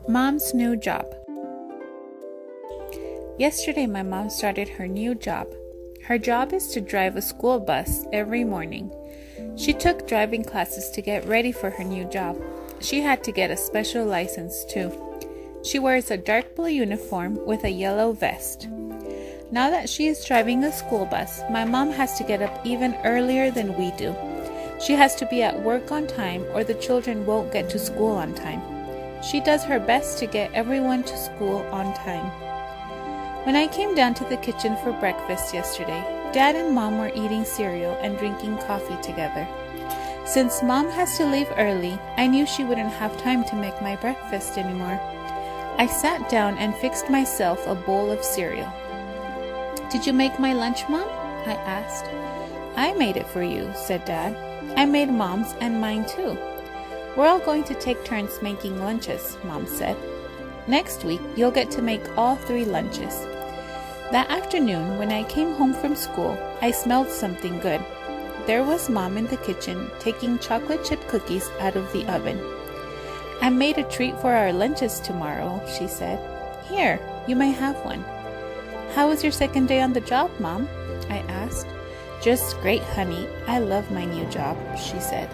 Mom's new job. Yesterday, my mom started her new job. Her job is to drive a school bus every morning. She took driving classes to get ready for her new job. She had to get a special license too. She wears a dark blue uniform with a yellow vest. Now that she is driving a school bus, my mom has to get up even earlier than we do. She has to be at work on time or the children won't get to school on time. She does her best to get everyone to school on time. When I came down to the kitchen for breakfast yesterday, Dad and Mom were eating cereal and drinking coffee together. Since Mom has to leave early, I knew she wouldn't have time to make my breakfast anymore. I sat down and fixed myself a bowl of cereal. "Did you make my lunch, Mom?" I asked. "I made it for you," said Dad. "I made Mom's and mine too." "We're all going to take turns making lunches," Mom said. "Next week, you'll get to make all 3 lunches." That afternoon, when I came home from school, I smelled something good. There was Mom in the kitchen taking chocolate chip cookies out of the oven. "I made a treat for our lunches tomorrow," she said. "Here, you may have one." "How was your second day on the job, Mom?" I asked. "Just great, honey. I love my new job," she said.